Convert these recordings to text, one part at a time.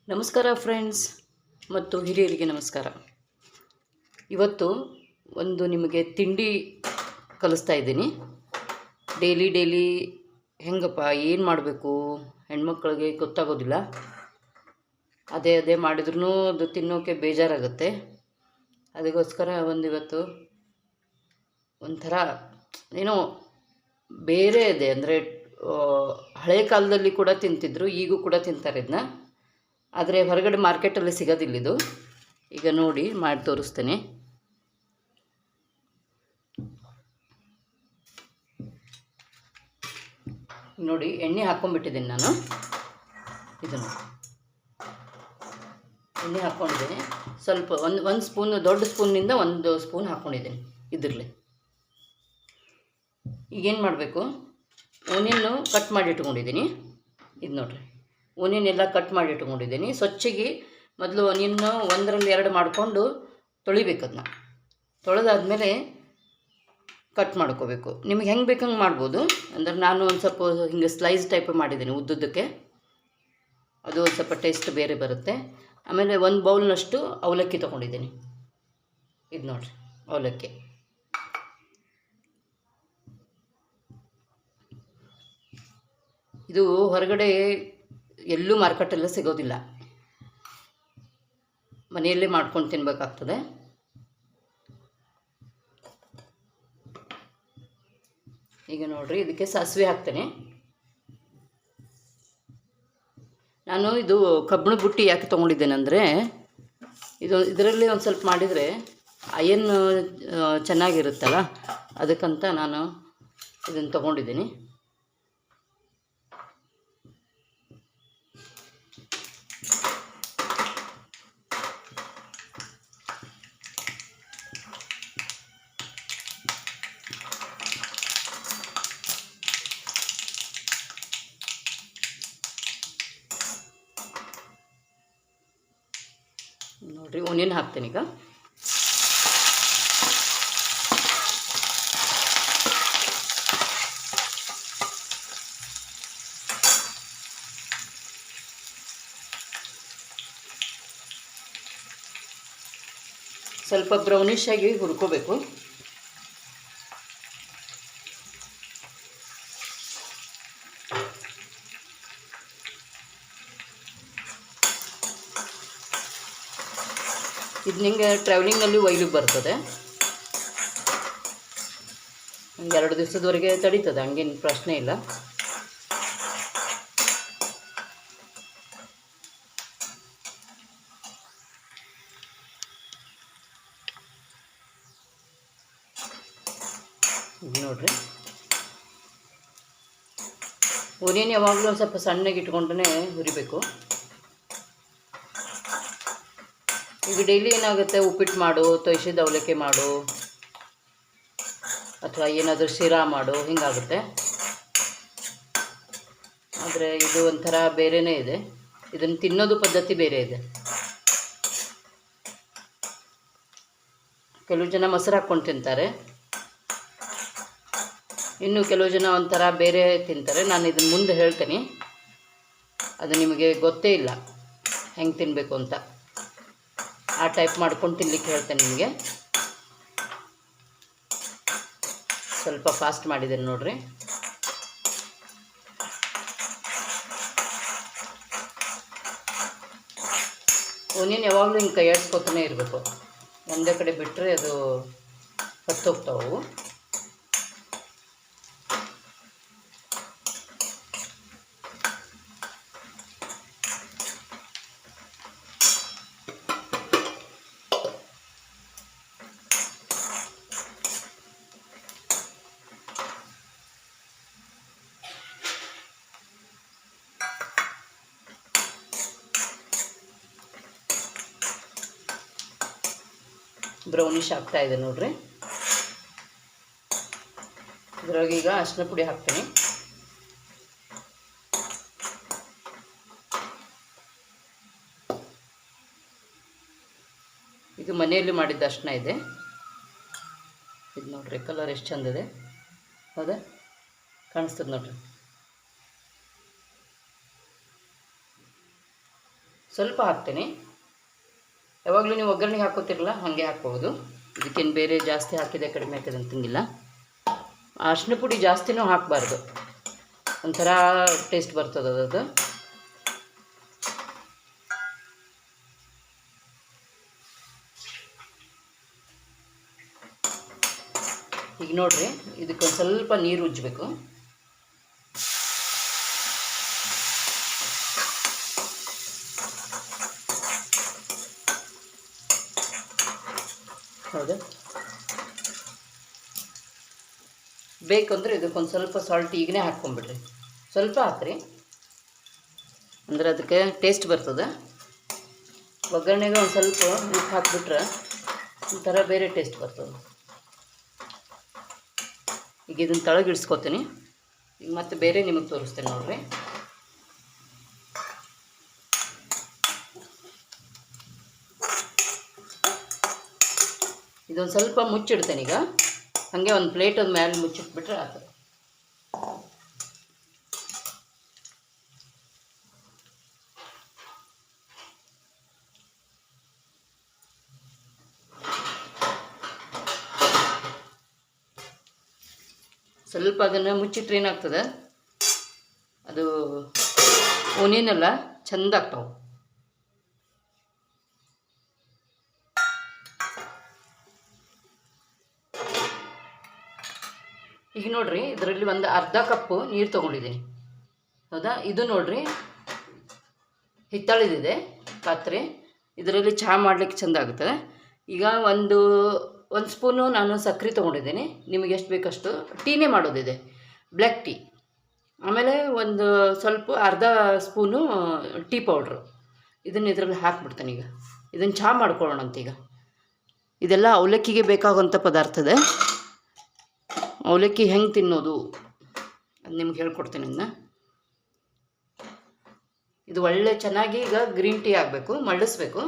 ನಮಸ್ಕಾರ ಫ್ರೆಂಡ್ಸ್ ಮತ್ತು ಹಿರಿಯರಿಗೆ ನಮಸ್ಕಾರ. ಇವತ್ತು ಒಂದು ನಿಮಗೆ ತಿಂಡಿ ಕಲಿಸ್ತಾ ಇದ್ದೀನಿ. ಡೈಲಿ ಹೆಂಗಪ್ಪ ಏನು ಮಾಡಬೇಕು, ಹೆಣ್ಮಕ್ಳಿಗೆ ಗೊತ್ತಾಗೋದಿಲ್ಲ. ಅದೇ ಮಾಡಿದ್ರೂ ಅದು ತಿನ್ನೋಕ್ಕೆ ಬೇಜಾರಾಗುತ್ತೆ. ಅದಕ್ಕೋಸ್ಕರ ಇವತ್ತು ಒಂಥರ ಏನೋ ಬೇರೆ ಇದೆ. ಅಂದರೆ ಹಳೆಯ ಕಾಲದಲ್ಲಿ ಕೂಡ ತಿಂತಿದ್ರು, ಈಗೂ ಕೂಡ ತಿಂತಾರೆ ಇದನ್ನ. ಆದರೆ ಹೊರಗಡೆ ಮಾರ್ಕೆಟಲ್ಲಿ ಸಿಗೋದಿಲ್ಲ ಇದು. ಈಗ ನೋಡಿ ಮಾಡಿ ತೋರಿಸ್ತೇನೆ. ನೋಡಿ ಎಣ್ಣೆ ಹಾಕ್ಕೊಂಡ್ಬಿಟ್ಟಿದ್ದೀನಿ ನಾನು. ಇದನ್ನು ಎಣ್ಣೆ ಹಾಕ್ಕೊಂಡಿದ್ದೀನಿ. ಸ್ವಲ್ಪ ಒಂದು ಸ್ಪೂನ್, ದೊಡ್ಡ ಸ್ಪೂನ್ನಿಂದ 1 ಸ್ಪೂನ್ ಹಾಕ್ಕೊಂಡಿದ್ದೀನಿ ಇದರಲ್ಲಿ. ಈಗೇನು ಮಾಡಬೇಕು, ಓನಿಯನ್ನು ಕಟ್ ಮಾಡಿ ಇಟ್ಕೊಂಡಿದ್ದೀನಿ. ಇದು ನೋಡಿರಿ, ಓನಿಯನ್ ಎಲ್ಲ ಕಟ್ ಮಾಡಿ ಇಟ್ಕೊಂಡಿದ್ದೀನಿ. ಸ್ವಚ್ಛಗೆ ಮೊದಲು ಓನಿಯನ್ನು 1ರಲ್ಲಿ 2 ಮಾಡಿಕೊಂಡು ತೊಳಿಬೇಕು. ಅದನ್ನ ತೊಳೆದಾದ್ಮೇಲೆ ಕಟ್ ಮಾಡ್ಕೋಬೇಕು. ನಿಮಗೆ ಹೆಂಗೆ ಬೇಕಂಗೆ ಮಾಡ್ಬೋದು. ಅಂದರೆ ನಾನು ಒಂದು ಸ್ವಲ್ಪ ಹಿಂಗೆ ಸ್ಲೈಸ್ ಟೈಪ್ ಮಾಡಿದ್ದೀನಿ ಉದ್ದುದ್ದಕ್ಕೆ. ಅದು ಒಂದು ಸ್ವಲ್ಪ ಟೇಸ್ಟ್ ಬೇರೆ ಬರುತ್ತೆ. ಆಮೇಲೆ 1 ಬೌಲ್ನಷ್ಟು ಅವಲಕ್ಕಿ ತೊಗೊಂಡಿದ್ದೀನಿ. ಇದು ನೋಡಿರಿ ಅವಲಕ್ಕಿ. ಇದು ಹೊರಗಡೆ ಎಲ್ಲೂ ಮಾರ್ಕೆಟಲ್ಲೇ ಸಿಗೋದಿಲ್ಲ. ಮನೆಯಲ್ಲೇ ಮಾಡ್ಕೊಂಡು ತಿನ್ನಬೇಕಾಗ್ತದೆ. ಈಗ ನೋಡಿರಿ, ಇದಕ್ಕೆ ಸಾಸಿವೆ ಹಾಕ್ತೇನೆ ನಾನು. ಇದು ಕಬ್ಬಿಣ ಬುಟ್ಟಿ ಯಾಕೆ ತೊಗೊಂಡಿದ್ದೇನೆ ಅಂದರೆ, ಇದರಲ್ಲಿ ಒಂದು ಸ್ವಲ್ಪ ಮಾಡಿದರೆ ಅಯನ್ ಚೆನ್ನಾಗಿರುತ್ತಲ್ಲ, ಅದಕ್ಕಂತ ನಾನು ಇದನ್ನು ತೊಗೊಂಡಿದ್ದೀನಿ. ನೋಡಿರಿ, ಓನಿಯನ್ ಹಾಕ್ತೇನೆ ಈಗ. ಸ್ವಲ್ಪ ಬ್ರೌನಿಷ್ ಆಗಿ ಹುರ್ಕೋಬೇಕು. ಇದು ನಿಮಗೆ ಟ್ರಾವೆಲಿಂಗ್ನಲ್ಲಿ ಒಯ್ಲಿಕ್ಕೆ ಬರ್ತದೆ. 2 ದಿವಸದವರೆಗೆ ತಡೀತದೆ, ಹಂಗೇನು ಪ್ರಶ್ನೆ ಇಲ್ಲ. ನೋಡಿರಿ, ಓನಿಯನ್ ಯಾವಾಗಲೂ ಒಂದು ಸ್ವಲ್ಪ ಸಣ್ಣಗೆ ಇಟ್ಕೊಂಡೇ ಹುರಿಬೇಕು. ಈಗ ಡೈಲಿ ಏನಾಗುತ್ತೆ, ಉಪ್ಪಿಟ್ಟು ಮಾಡು, ತೊಯ್ಸಿದ ಅವಲಕ್ಕಿ ಮಾಡು, ಅಥವಾ ಏನಾದರೂ ಶಿರಾ ಮಾಡು, ಹಿಂಗಾಗುತ್ತೆ. ಆದರೆ ಇದು ಒಂಥರ ಬೇರೆಯೇ ಇದೆ. ಇದನ್ನು ತಿನ್ನೋದು ಪದ್ಧತಿ ಬೇರೆ ಇದೆ. ಕೆಲವು ಜನ ಮೊಸರು ಹಾಕ್ಕೊಂಡು ತಿಂತಾರೆ, ಇನ್ನು ಕೆಲವು ಜನ ಒಂಥರ ಬೇರೆ ತಿಂತಾರೆ. ನಾನು ಇದನ್ನು ಮುಂದೆ ಹೇಳ್ತೀನಿ. ಅದು ನಿಮಗೆ ಗೊತ್ತೇ ಇಲ್ಲ ಹೆಂಗೆ ತಿನ್ನಬೇಕು ಅಂತ. ಆ ಟೈಪ್ ಮಾಡ್ಕೊಂಡು ತಿನ್ನಲಿಕ್ಕೆ ಹೇಳ್ತೇನೆ ನಿಮಗೆ. ಸ್ವಲ್ಪ ಫಾಸ್ಟ್ ಮಾಡಿದ್ದೇನೆ ನೋಡಿರಿ. ಓನಿಯನ್ ಯಾವಾಗಲೂ ಹಿಂಗೆ ಕೈ ಆಡಿಸ್ಕೊತಾನೆ ಇರಬೇಕು. ಒಂದೇ ಕಡೆ ಬಿಟ್ಟರೆ ಅದು ಹತ್ತೋಗ್ತಾವು. ಬ್ರೌನಿಷ್ ಆಗ್ತಾ ಇದೆ ನೋಡ್ರಿ. ಇದ್ರಾಗ ಈಗ ಅರಿಶಿನ ಪುಡಿ ಹಾಕ್ತೀನಿ. ಇದು ಮನೆಯಲ್ಲಿ ಮಾಡಿದ್ದ ಅರಿಶಿನ ಇದೆ. ಇದು ನೋಡ್ರಿ, ಕಲರ್ ಎಷ್ಟು ಚಂದಿದೆ, ಹೌದಾ? ಕಾಣಿಸ್ತದೆ ನೋಡ್ರಿ. ಸ್ವಲ್ಪ ಹಾಕ್ತೀನಿ. ಯಾವಾಗಲೂ ನೀವು ಒಗ್ಗರಣೆಗೆ ಹಾಕೋತಿರಲ್ಲ ಹಾಗೆ ಹಾಕ್ಬೋದು. ಇದಕ್ಕೇನು ಬೇರೆ ಜಾಸ್ತಿ ಹಾಕಿದೆ ಕಡಿಮೆ ಹಾಕಿದೆ ಅಂತಂಗಿಲ್ಲ. ಅರಿಶಿನ ಪುಡಿ ಜಾಸ್ತಿನೂ ಹಾಕಬಾರ್ದು, ಒಂಥರ ಟೇಸ್ಟ್ ಬರ್ತದೆ ಅದು. ಈಗ ನೋಡಿರಿ, ಇದಕ್ಕೊಂದು ಸ್ವಲ್ಪ ನೀರು ಉಜ್ಜಬೇಕು. ಹೌದಾ, ಬೇಕಂದ್ರೆ ಇದಕ್ಕೊಂದು ಸ್ವಲ್ಪ ಸಾಲ್ಟ್ ಈಗನೇ ಹಾಕ್ಕೊಂಬಿಡ್ರಿ. ಸ್ವಲ್ಪ ಹಾಕ್ರಿ, ಅಂದರೆ ಅದಕ್ಕೆ ಟೇಸ್ಟ್ ಬರ್ತದೆ. ಒಗ್ಗರಣೆಗೆ ಒಂದು ಸ್ವಲ್ಪ ಉಪ್ಪು ಹಾಕಿಬಿಟ್ರೆ ಒಂಥರ ಬೇರೆ ಟೇಸ್ಟ್ ಬರ್ತದೆ. ಈಗ ಇದನ್ನು ತಳಗಿಳಿಸ್ಕೊತೀನಿ. ಈಗ ಮತ್ತೆ ಬೇರೆ ನಿಮಗೆ ತೋರಿಸ್ತೇನೆ ನೋಡಿರಿ. ಇದೊಂದು ಸ್ವಲ್ಪ ಮುಚ್ಚಿಡ್ತೇನೆ ಈಗ. ಹಾಗೆ ಒಂದು ಪ್ಲೇಟ್ ಒಂದು ಮೇಲೆ ಮುಚ್ಚಿಟ್ಬಿಟ್ರೆ ಆಗ್ತದೆ. ಸ್ವಲ್ಪ ಅದನ್ನು ಮುಚ್ಚಿಟ್ರೆ ಏನಾಗ್ತದೆ, ಅದು ಓನಿಯನೆಲ್ಲ ಚೆಂದ ಆಗ್ತಾವೆ. ಈಗ ನೋಡಿರಿ, ಇದರಲ್ಲಿ ಒಂದು ಅರ್ಧ ಕಪ್ಪು ನೀರು ತೊಗೊಂಡಿದ್ದೀನಿ. ಹೌದಾ, ಇದು ನೋಡಿರಿ ಹಿತ್ತಾಳಿದಿದೆ ಪಾತ್ರೆ. ಇದರಲ್ಲಿ ಚಹಾ ಮಾಡಲಿಕ್ಕೆ ಚೆಂದ ಆಗುತ್ತದೆ. ಈಗ ಒಂದು ಸ್ಪೂನು ನಾನು ಸಕ್ಕರೆ ತೊಗೊಂಡಿದ್ದೀನಿ. ನಿಮಗೆ ಎಷ್ಟು ಬೇಕಷ್ಟು. ಟೀನೇ ಮಾಡೋದಿದೆ, ಬ್ಲ್ಯಾಕ್ ಟೀ. ಆಮೇಲೆ ಒಂದು ಸ್ವಲ್ಪ ಅರ್ಧ ಸ್ಪೂನು ಟೀ ಪೌಡ್ರು. ಇದನ್ನು ಇದರಲ್ಲಿ ಹಾಕ್ಬಿಡ್ತೇನೆ. ಈಗ ಇದನ್ನು ಚಹಾ ಮಾಡ್ಕೊಳ್ಳೋಣಂತ. ಈಗ ಇದೆಲ್ಲ ಅವಲಕ್ಕಿಗೆ ಬೇಕಾಗುವಂಥ ಪದಾರ್ಥದ. ಅವಲಕ್ಕಿ ಹೆಂಗೆ ತಿನ್ನೋದು ಅದು ನಿಮ್ಗೆ ಹೇಳ್ಕೊಡ್ತೀನಿ. ಇದು ಒಳ್ಳೆ ಚೆನ್ನಾಗಿ ಈಗ ಗ್ರೀನ್ ಟೀ ಆಗಬೇಕು, ಮಳ್ಳಿಸ್ಬೇಕು.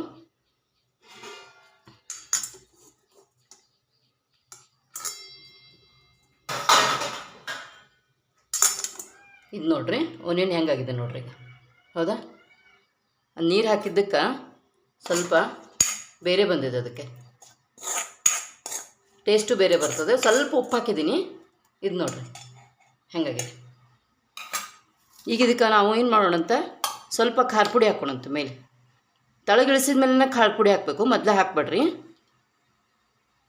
ಇದು ನೋಡಿರಿ ಓನಿಯನ್ ಹೆಂಗಾಗಿದೆ ನೋಡ್ರಿ ಈಗ. ಹೌದಾ, ನೀರು ಹಾಕಿದ್ದಕ್ಕೆ ಸ್ವಲ್ಪ ಬೇರೆ ಬಂದಿದೆ, ಅದಕ್ಕೆ ಟೇಸ್ಟು ಬೇರೆ ಬರ್ತದೆ. ಸ್ವಲ್ಪ ಉಪ್ಪು ಹಾಕಿದ್ದೀನಿ. ಇದು ನೋಡಿರಿ ಹೆಂಗಾಗಿದೆ. ಈಗ ಇದಕ್ಕೆ ನಾವು ಏನು ಮಾಡೋಣಂತ, ಸ್ವಲ್ಪ ಖಾರ ಪುಡಿ ಹಾಕೋಣಂತ. ಮೇಲೆ ತಳಗಿಳಿಸಿದ ಮೇಲೇ ಖಾರ ಪುಡಿ ಹಾಕಬೇಕು, ಮೊದಲೇ ಹಾಕ್ಬೇಡ್ರಿ.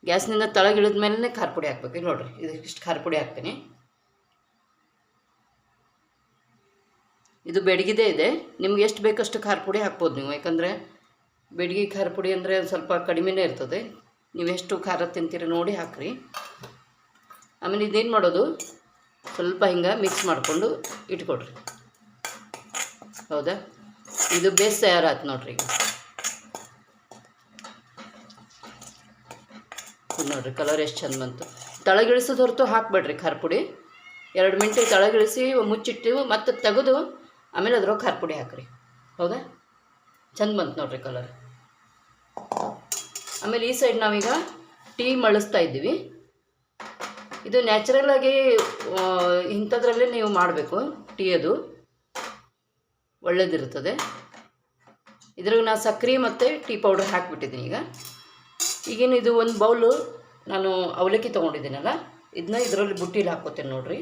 ಗ್ಯಾಸ್ನಿಂದ ತಳಗಿಳಿದ ಮೇಲೇ ಖಾರ ಪುಡಿ ಹಾಕ್ಬೇಕು. ಈಗ ನೋಡಿರಿ, ಇದಕ್ಕಿಷ್ಟು ಖಾರ ಪುಡಿ ಹಾಕ್ತೀನಿ. ಇದು ಬೆಡಗಿದೆ ಇದೆ, ನಿಮ್ಗೆ ಎಷ್ಟು ಬೇಕಷ್ಟು ಖಾರ ಪುಡಿ ಹಾಕ್ಬೋದು ನೀವು. ಯಾಕಂದರೆ ಬೆಡಗಿ ಖಾರ ಪುಡಿ ಅಂದರೆ ಸ್ವಲ್ಪ ಕಡಿಮೆನೇ ಇರ್ತದೆ. ನೀವೆಷ್ಟು ಖಾರ ತಿಂತೀರಿ ನೋಡಿ ಹಾಕ್ರಿ. ಆಮೇಲೆ ಇದೇನು ಮಾಡೋದು, ಸ್ವಲ್ಪ ಹಿಂಗೆ ಮಿಕ್ಸ್ ಮಾಡಿಕೊಂಡು ಇಟ್ಕೊಡ್ರಿ. ಹೌದಾ, ಇದು ಬೇಸ್ ತಯಾರಾಯ್ತು ನೋಡ್ರಿ. ಈಗ ಇದು ನೋಡಿರಿ ಕಲರ್ ಎಷ್ಟು ಚಂದ ಬಂತು. ತಳಗಿಳಿಸೋದು ಹೊರತು ಹಾಕಬೇಡ್ರಿ ಖಾರ ಪುಡಿ. 2 ಮಿನಿಟ್ ತಳಗಿಳಿಸಿ ಮುಚ್ಚಿಟ್ಟು ಮತ್ತೆ ತೆಗೆದು ಆಮೇಲೆ ಅದ್ರೊಳಗೆ ಖಾರ ಪುಡಿ ಹಾಕ್ರಿ. ಹೌದಾ, ಚಂದ ಬಂತು ನೋಡ್ರಿ ಕಲರ್. ಆಮೇಲೆ ಈ ಸೈಡ್ ನಾವೀಗ ಟೀ ಮಳಿಸ್ತಾ ಇದ್ದೀವಿ. ಇದು ನ್ಯಾಚುರಲಾಗಿ ಇಂಥದ್ರಲ್ಲೇ ನೀವು ಮಾಡಬೇಕು ಟೀ, ಅದು ಒಳ್ಳೆಯದಿರ್ತದೆ. ಇದ್ರಾಗ ನಾನು ಸಕ್ಕರೆ ಮತ್ತು ಟೀ ಪೌಡರ್ ಹಾಕಿಬಿಟ್ಟಿದ್ದೀನಿ. ಈಗೇನು ಇದು ಒಂದು ಬೌಲು ನಾನು ಅವಲಕ್ಕಿ ತೊಗೊಂಡಿದ್ದೀನಲ್ಲ, ಇದನ್ನ ಇದರಲ್ಲಿ ಬುಟ್ಟಿಲಿ ಹಾಕ್ಕೋತೇನೆ ನೋಡಿರಿ.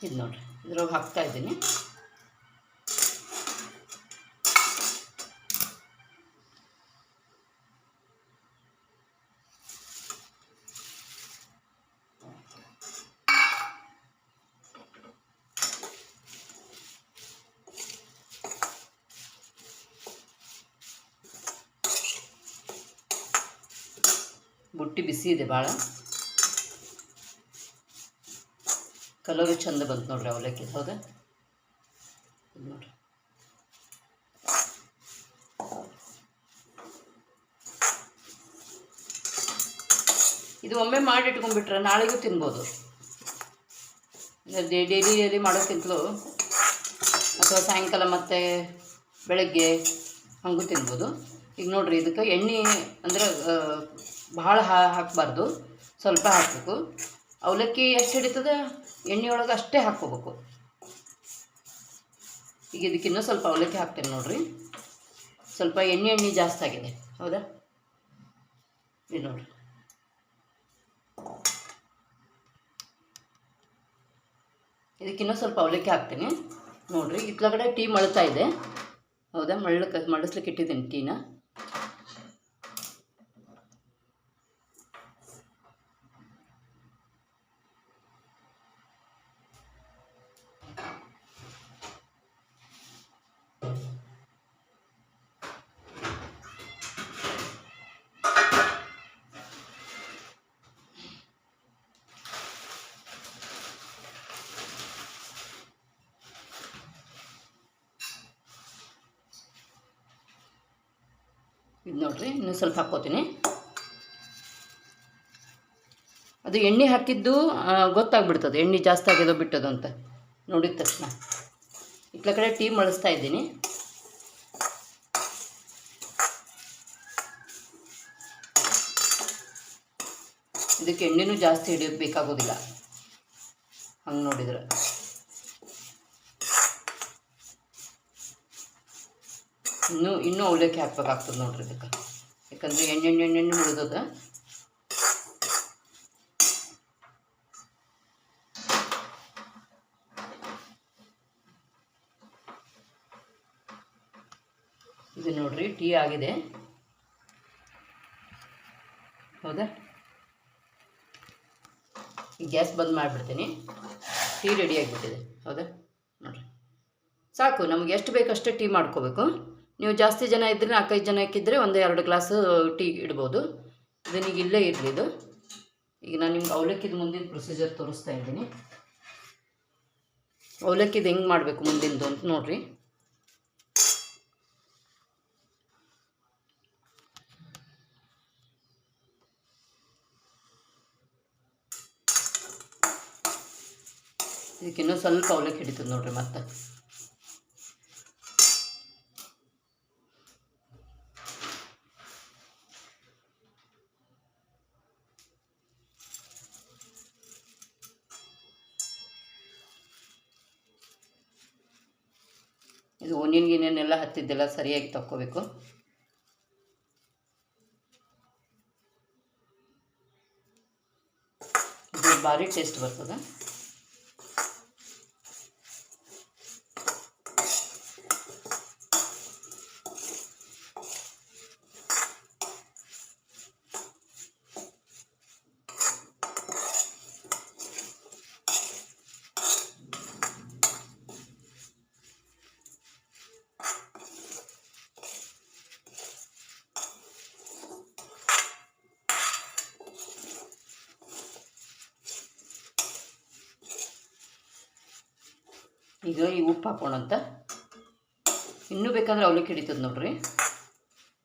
ಇದು ನೋಡಿರಿ ಇದ್ರೊಳಗೆ ಹಾಕ್ತಾಯಿದ್ದೀನಿ. ಬುಟ್ಟಿ ಬಿಸಿ ಇದೆ ಭಾಳ. ಕಲರು ಚಂದ ಬಂತು ನೋಡ್ರಿ ಅವಲಕ್ಕಿ. ಹೌದಾ, ನೋಡ್ರಿ ಇದು ಒಮ್ಮೆ ಮಾಡಿ ಇಟ್ಕೊಂಡ್ಬಿಟ್ರೆ ನಾಳೆಗೂ ತಿನ್ಬೋದು. ಡೈಲಿ ಮಾಡೋಕ್ಕಿಂತಲೂ ಅಥವಾ ಸಾಯಂಕಾಲ ಮತ್ತು ಬೆಳಗ್ಗೆ ಹಂಗೂ ತಿನ್ಬೋದು. ಈಗ ನೋಡಿರಿ ಇದಕ್ಕೆ ಎಣ್ಣೆ ಅಂದ್ರೆ ಭಾಳ ಹಾಕಬಾರ್ದು, ಸ್ವಲ್ಪ ಹಾಕಬೇಕು. ಅವಲಕ್ಕಿ ಎಷ್ಟು ಹಿಡಿತದೆ ಎಣ್ಣೆ ಒಳಗೆ ಅಷ್ಟೇ ಹಾಕ್ಕೋಬೇಕು. ಈಗ ಇದಕ್ಕಿನ್ನೂ ಸ್ವಲ್ಪ ಅವಲಕ್ಕಿ ಹಾಕ್ತೇನೆ ನೋಡಿರಿ. ಸ್ವಲ್ಪ ಎಣ್ಣೆ ಜಾಸ್ತಿ ಆಗಿದೆ, ಹೌದಾ? ಇದು ನೋಡಿರಿ, ಇದಕ್ಕಿನ್ನೂ ಸ್ವಲ್ಪ ಅವಲಕ್ಕಿ ಹಾಕ್ತೀನಿ ನೋಡಿರಿ. ಇತ್ಲಗಡೆ ಟೀ ಮಳ್ತಾ ಇದೆ, ಹೌದಾ? ಮಳಿಸ್ಲಿಕ್ಕೆ ಇಟ್ಟಿದ್ದೀನಿ ಟೀನ. ಇದು ನೋಡಿರಿ, ಇನ್ನೂ ಸ್ವಲ್ಪ ಹಾಕ್ಕೋತೀನಿ. ಅದು ಎಣ್ಣೆ ಹಾಕಿದ್ದು ಗೊತ್ತಾಗ್ಬಿಡ್ತದೆ ಎಣ್ಣೆ ಜಾಸ್ತಿ ಆಗ್ಯದೋ ಬಿಟ್ಟದು ಅಂತ ನೋಡಿದ ತಕ್ಷಣ. ಇಟ್ಲ ಕಡೆ ಟೀ ಮಳಿಸ್ತಾ ಇದ್ದೀನಿ. ಇದಕ್ಕೆ ಎಣ್ಣೆನೂ ಜಾಸ್ತಿ ಹಿಡಿಯೋದು ಬೇಕಾಗೋದಿಲ್ಲ ಹಂಗೆ ನೋಡಿದ್ರೆ. ಇನ್ನೂ ಅವಲಕ್ಕಿ ಹಾಕ್ಬೇಕಾಗ್ತದೆ ನೋಡ್ರಿ ಇದಕ್ಕೆ, ಯಾಕಂದರೆ ಎಣ್ಣೆ ಮುಳಿದದ. ಇದು ನೋಡ್ರಿ ಟೀ ಆಗಿದೆ, ಹೌದಾ? ಈ ಗ್ಯಾಸ್ ಬಂದ್ ಮಾಡಿಬಿಡ್ತೀನಿ. ಟೀ ರೆಡಿ ಆಗಿಬಿಟ್ಟಿದೆ, ಹೌದಾ? ನೋಡಿರಿ, ಸಾಕು. ನಮ್ಗೆ ಎಷ್ಟು ಬೇಕಷ್ಟೇ ಟೀ ಮಾಡ್ಕೋಬೇಕು. ನೀವು ಜಾಸ್ತಿ ಜನ ಇದ್ದರೆ 4-5 ಜನಕ್ಕಿದ್ದರೆ 1-2 ಗ್ಲಾಸ್ ಟೀ ಇಡ್ಬೋದು. ಇದನ್ನೀಗ ಇಲ್ಲೇ ಇರಲಿ ಇದು. ಈಗ ನಾನು ನಿಮ್ಗೆ ಅವಲಕ್ಕಿದು ಮುಂದಿನ ಪ್ರೊಸೀಜರ್ ತೋರಿಸ್ತಾ ಇದ್ದೀನಿ. ಅವಲಕ್ಕಿದು ಹೆಂಗೆ ಮಾಡಬೇಕು ಮುಂದಿಂದು ಅಂತ ನೋಡಿರಿ. ಇದಕ್ಕಿನ್ನೂ ಸ್ವಲ್ಪ ಅವಲಕ್ಕಿ ಹಿಡಿತದೆ ನೋಡಿರಿ. ಮತ್ತೆ ಇದು ಗಿನಿಯನ್ನೆಲ್ಲ ಹತ್ತಿದ್ದೆಲ್ಲ ಸರಿಯಾಗಿ ತಕ್ಕೋಬೇಕು. ಇದು ಭಾರಿ ಟೇಸ್ಟ್ ಬರ್ತದೆ. ಈಗ ಈ ಉಪ್ಪು ಹಾಕೋಣಂತ. ಇನ್ನೂ ಬೇಕಂದ್ರೆ ಅವಲಕ್ಕಿ ಹಿಡಿತದೆ ನೋಡ್ರಿ.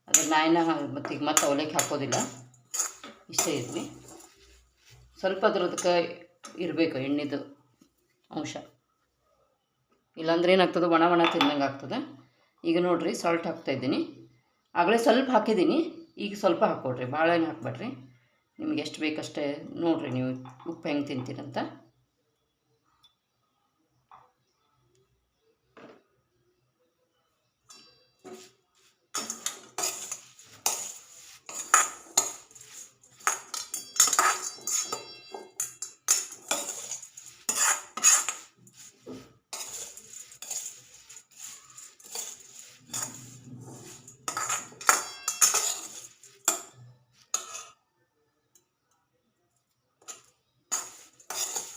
ಅದ್ರ ನಾಯಿನ ಮತ್ತೆ ಅವಲಕ್ಕಿ ಹಾಕೋದಿಲ್ಲ, ಇಷ್ಟೇ ಇರಲಿ. ಸ್ವಲ್ಪ ಅದ್ರದಕ್ಕೆ ಇರಬೇಕು ಎಣ್ಣೆದು ಅಂಶ, ಇಲ್ಲಾಂದ್ರೆ ಏನಾಗ್ತದೆ ಒಣ ತಿಂದಂಗೆ ಆಗ್ತದೆ. ಈಗ ನೋಡಿರಿ ಸಾಲ್ಟ್ ಹಾಕ್ತಾಯಿದ್ದೀನಿ. ಆಗಲೇ ಸ್ವಲ್ಪ ಹಾಕಿದ್ದೀನಿ, ಈಗ ಸ್ವಲ್ಪ ಹಾಕ್ಕೊಡ್ರಿ, ಭಾಳ ಏನು ಹಾಕ್ಬೇಡ್ರಿ. ನಿಮ್ಗೆ ಎಷ್ಟು ಬೇಕಷ್ಟೇ ನೋಡಿರಿ ನೀವು ಉಪ್ಪು ಹೆಂಗೆ ತಿಂತೀರಂತ.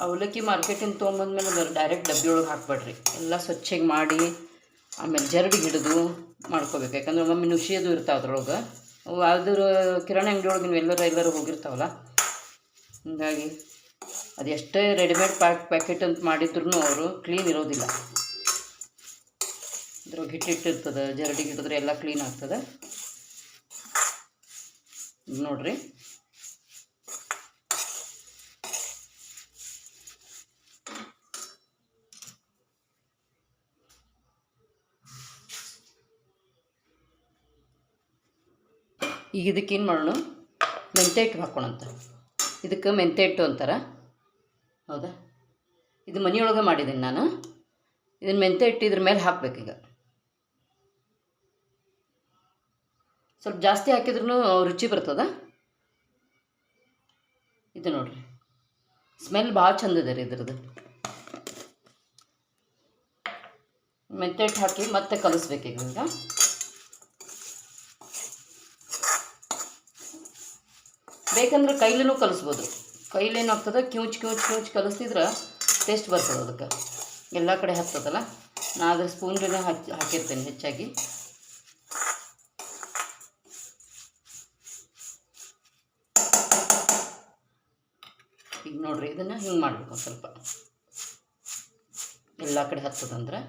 ಅವಲಕ್ಕಿ ಮಾರ್ಕೆಟಿಂದ ತೊಗೊಂಬಂದ್ಮೇಲೆ ಡೈರೆಕ್ಟ್ ಡಬ್ಬಿ ಒಳಗೆ ಹಾಕ್ಬೇಡ್ರಿ. ಎಲ್ಲ ಸ್ವಚ್ಛಗೆ ಮಾಡಿ ಆಮೇಲೆ ಜರಡಿಗೆ ಹಿಡಿದು ಮಾಡ್ಕೋಬೇಕು. ಯಾಕಂದ್ರೆ ಒಮ್ಮೊಮ್ಮೆ ನುಷಿಯೋದು ಇರ್ತಾವೆ ಅದ್ರೊಳಗೆ. ಅವು ಅದ್ರ ಕಿರಾಣಿ ಅಂಗಡಿ ಒಳಗೆ ನೀವು ಎಲ್ಲರೂ ಹೋಗಿರ್ತಾವಲ್ಲ, ಹೀಗಾಗಿ ಅದು ಎಷ್ಟೇ ರೆಡಿಮೇಡ್ ಪ್ಯಾಕೆಟ್ ಅಂತ ಮಾಡಿದ್ರು ಅವರು ಕ್ಲೀನ್ ಇರೋದಿಲ್ಲ. ಇದ್ರೊಳಗೆ ಹಿಟ್ಟಿರ್ತದೆ, ಜರಡಿಗೆ ಹಿಡಿದ್ರೆ ಎಲ್ಲ ಕ್ಲೀನ್ ಆಗ್ತದೆ ನೋಡಿರಿ. ಈಗ ಇದಕ್ಕೇನು ಮಾಡೋಣ, ಮೆಂತ್ಯ ಹಿಟ್ಟು ಹಾಕೋಣಂತ. ಇದಕ್ಕೆ ಮೆಂತ್ಯ ಹಿಟ್ಟು ಅಂತಾರೆ, ಹೌದಾ? ಇದು ಮನೆಯೊಳಗೆ ಮಾಡಿದ್ದೀನಿ ನಾನು. ಇದನ್ನು ಮೆಂತ್ಯ ಹಿಟ್ಟು ಇದ್ರ ಮೇಲೆ ಹಾಕಬೇಕೀಗ. ಸ್ವಲ್ಪ ಜಾಸ್ತಿ ಹಾಕಿದ್ರೂ ರುಚಿ ಬರ್ತದೆ. ಇದು ನೋಡಿರಿ, ಸ್ಮೆಲ್ ಭಾಳ ಚಂದ ಇದೆ ರೀ ಇದ್ರದ್ದು. ಮೆಂತ್ಯ ಹಿಟ್ಟು ಹಾಕಿ ಮತ್ತೆ ಕಲಿಸ್ಬೇಕೀಗ. ಈಗ ಬೇಕಂದ್ರೆ ಕೈಲೂ ಕಲಿಸ್ಬೋದು. ಕೈಲೇನಾಗ್ತದೆ, ಕಿವುಚ್ ಕಲಿಸ್ತಿದ್ರೆ ಟೇಸ್ಟ್ ಬರ್ತದೆ. ಅದಕ್ಕೆ ಎಲ್ಲ ಕಡೆ ಹತ್ತದಲ್ಲ. ನಾನು ಅದ್ರ ಸ್ಪೂನ್ನೇ ಹಾಕಿರ್ತೇನೆ ಹೆಚ್ಚಾಗಿ. ಈಗ ನೋಡಿರಿ, ಇದನ್ನು ಹಿಂಗೆ ಮಾಡಬೇಕು. ಸ್ವಲ್ಪ ಎಲ್ಲ ಕಡೆ ಹತ್ತದಂದ್ರೆ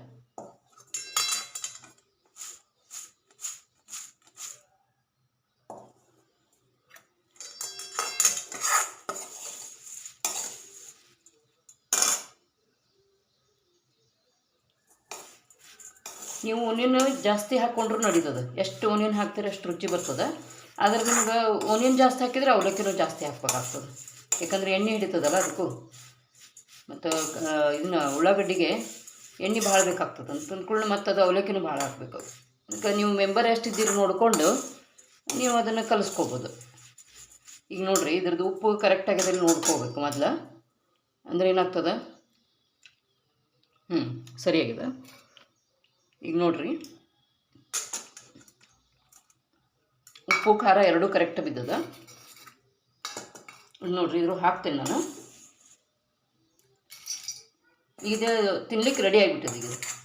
ನೀವು ಓನಿಯನ್ ಜಾಸ್ತಿ ಹಾಕ್ಕೊಂಡ್ರೂ ನಡೀತದೆ. ಎಷ್ಟು ಓನಿಯನ್ ಹಾಕ್ತೀರಿ ಅಷ್ಟು ರುಚಿ ಬರ್ತದೆ. ಆದರೆ ನಿಮ್ಗೆ ಓನಿಯನ್ ಜಾಸ್ತಿ ಹಾಕಿದರೆ ಅವಲಕ್ಕಿನೂ ಜಾಸ್ತಿ ಹಾಕ್ಬೇಕಾಗ್ತದೆ. ಯಾಕಂದರೆ ಎಣ್ಣೆ ಹಿಡಿತದಲ್ಲ ಅದಕ್ಕೂ. ಮತ್ತು ಇದನ್ನ ಉಳ್ಳಾಗಡ್ಡಿಗೆ ಎಣ್ಣೆ ಭಾಳ ಬೇಕಾಗ್ತದೆ ಅಂತ ಅಂದ್ಕೊಂಡು ಮತ್ತು ಅದು ಅವಲಕ್ಕಿನೂ ಭಾಳ ಹಾಕಬೇಕು. ಅದಕ್ಕೆ ನೀವು ಮೆಂಬರ್ ಎಷ್ಟಿದ್ದೀರಿ ನೋಡಿಕೊಂಡು ನೀವು ಅದನ್ನು ಕಲಿಸ್ಕೋಬೋದು. ಈಗ ನೋಡಿರಿ, ಇದ್ರದ್ದು ಉಪ್ಪು ಕರೆಕ್ಟಾಗಿದೆ ನೋಡ್ಕೋಬೇಕು ಮೊದಲು. ಅಂದರೆ ಏನಾಗ್ತದೆ, ಸರಿಯಾಗಿದೆ. ಈಗ ನೋಡಿರಿ, ಉಪ್ಪು ಖಾರ ಎರಡೂ ಕರೆಕ್ಟ್ ಬಿದ್ದದ. ನೋಡಿರಿ, ಇದ್ರ ಹಾಕ್ತೇನೆ ನಾನು. ಈಗ ತಿನ್ಲಿಕ್ಕೆ ರೆಡಿ ಆಗಿಬಿಟ್ಟಿದೆ. ಈಗ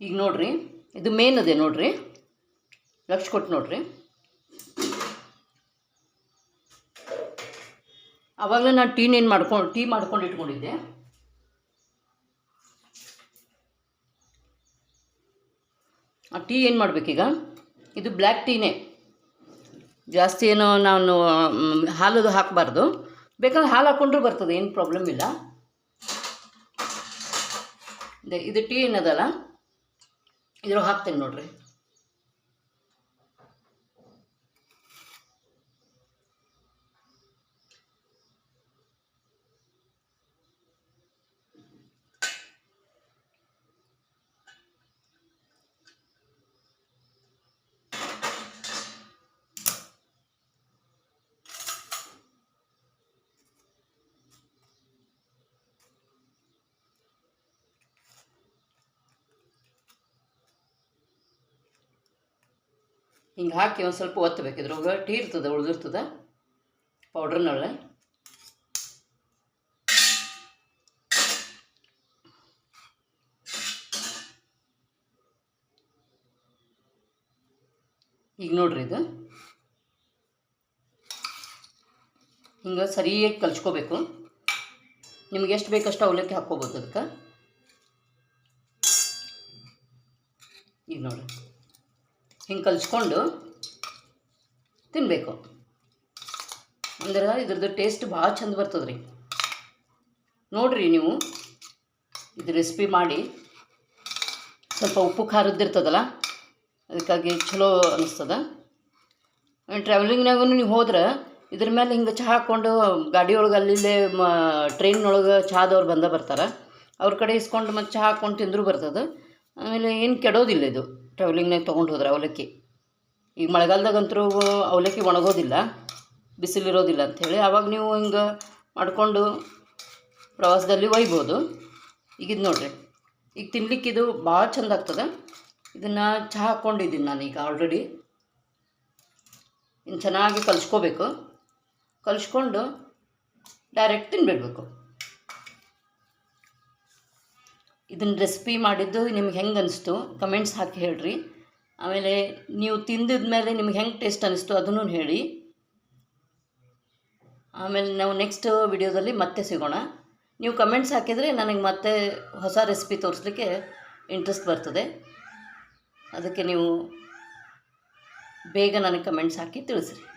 ಈಗ ನೋಡಿರಿ, ಇದು ಮೇನ್ ಅದೇ ನೋಡಿರಿ, ಲಕ್ಷ ಕೊಟ್ಟು ನೋಡಿರಿ. ಆವಾಗಲೇ ನಾನು ಟೀ ಮಾಡ್ಕೊಂಡು ಇಟ್ಕೊಂಡಿದ್ದೆ. ಆ ಟೀ ಏನು ಮಾಡಬೇಕೀಗ, ಇದು ಬ್ಲ್ಯಾಕ್ ಟೀನೇ, ಜಾಸ್ತಿ ಏನೋ ನಾನು ಹಾಲದು ಹಾಕಬಾರ್ದು. ಬೇಕಾದ್ರೆ ಹಾಲು ಹಾಕ್ಕೊಂಡ್ರೂ ಬರ್ತದೆ, ಏನು ಪ್ರಾಬ್ಲಮ್ ಇಲ್ಲ. ಇದು ಟೀ ಏನದಲ್ಲ, ಇದ್ರೊಳಗೆ ಹಾಕ್ತೇನೆ ನೋಡಿರಿ. ಹಿಂಗೆ ಹಾಕಿ ಒಂದು ಸ್ವಲ್ಪ ಒತ್ತಬೇಕು. ಇದ್ರೊಳಗೆ ಟೀ ಇರ್ತದೆ, ಉಳಿದಿರ್ತದೆ ಪೌಡ್ರ್ನೊಳ್ಳೆ. ಈಗ ನೋಡ್ರಿ, ಇದು ಹಿಂಗೆ ಸರಿಯಾಗಿ ಕಲ್ಚ್ಕೋಬೇಕು. ನಿಮ್ಗೆ ಎಷ್ಟು ಬೇಕಷ್ಟು ಅವಲಕ್ಕಿ ಹಾಕ್ಕೋಬೋದು ಅದಕ್ಕೆ. ಈಗ ನೋಡಿರಿ, ಹಿಂಗೆ ಕಲಿಸ್ಕೊಂಡು ತಿನ್ನಬೇಕು. ಅಂದ್ರೆ ಇದ್ರದ್ದು ಟೇಸ್ಟ್ ಭಾಳ ಚಂದ ಬರ್ತದೆ ರೀ. ನೋಡಿರಿ, ನೀವು ಇದು ರೆಸಿಪಿ ಮಾಡಿ. ಸ್ವಲ್ಪ ಉಪ್ಪು ಖಾರದ್ದಿರ್ತದಲ್ಲ, ಅದಕ್ಕಾಗಿ ಚಲೋ ಅನ್ನಿಸ್ತದೆ. ಟ್ರಾವೆಲಿಂಗ್ನಾಗೂ ನೀವು ಹೋದ್ರೆ ಇದ್ರ ಮೇಲೆ ಹಿಂಗೆ ಚಹಾ ಹಾಕ್ಕೊಂಡು ಗಾಡಿಯೊಳಗೆ ಅಲ್ಲಿಲ್ಲೇ ಟ್ರೈನ್ನೊಳಗೆ ಚಹಾದವ್ರು ಬರ್ತಾರೆ. ಅವ್ರ ಕಡೆ ಇಸ್ಕೊಂಡು ಮತ್ತು ಚಹಾ ಹಾಕ್ಕೊಂಡು ತಿಂದರೂ ಬರ್ತದೆ. ಆಮೇಲೆ ಏನು ಕೆಡೋದಿಲ್ಲ ಇದು ಟ್ರಾವೆಲಿಂಗ್ನಾಗ ತೊಗೊಂಡು ಹೋದ್ರೆ ಅವಲಕ್ಕಿ. ಈಗ ಮಳೆಗಾಲದಾಗಂತರೂ ಅವಲಕ್ಕಿ ಒಣಗೋದಿಲ್ಲ, ಬಿಸಿಲಿರೋದಿಲ್ಲ ಅಂಥೇಳಿ. ಆವಾಗ ನೀವು ಹಿಂಗೆ ಮಾಡಿಕೊಂಡು ಪ್ರವಾಸದಲ್ಲಿ ಒಯ್ಬೋದು. ಈಗ ಇದು ನೋಡಿರಿ, ಈಗ ತಿನ್ಲಿಕ್ಕಿದು ಭಾಳ ಚಂದ ಆಗ್ತದೆ. ಇದನ್ನು ಚಹಾ ಹಾಕ್ಕೊಂಡಿದ್ದೀನಿ ನಾನು ಈಗ ಆಲ್ರೆಡಿ. ಇನ್ನು ಚೆನ್ನಾಗಿ ಕಲಿಸ್ಕೋಬೇಕು. ಕಲಿಸ್ಕೊಂಡು ಡೈರೆಕ್ಟ್ ತಿನ್ಬಿಡ್ಬೇಕು. ಇದನ್ನು ರೆಸಿಪಿ ಮಾಡಿದ್ದು ನಿಮ್ಗೆ ಹೆಂಗೆ ಅನಿಸ್ತು ಕಮೆಂಟ್ಸ್ ಹಾಕಿ ಹೇಳ್ರಿ. ಆಮೇಲೆ ನೀವು ತಿಂದಿದ ಮೇಲೆ ನಿಮ್ಗೆ ಹೆಂಗೆ ಟೇಸ್ಟ್ ಅನ್ನಿಸ್ತು ಅದನ್ನು ಹೇಳಿ. ಆಮೇಲೆ ನಾವು ನೆಕ್ಸ್ಟ್ ವಿಡಿಯೋದಲ್ಲಿ ಮತ್ತೆ ಸಿಗೋಣ. ನೀವು ಕಮೆಂಟ್ಸ್ ಹಾಕಿದರೆ ನನಗೆ ಮತ್ತೆ ಹೊಸ ರೆಸಿಪಿ ತೋರಿಸ್ಲಿಕ್ಕೆ ಇಂಟ್ರೆಸ್ಟ್ ಬರ್ತದೆ. ಅದಕ್ಕೆ ನೀವು ಬೇಗ ನನಗೆ ಕಮೆಂಟ್ಸ್ ಹಾಕಿ ತಿಳಿಸ್ರಿ.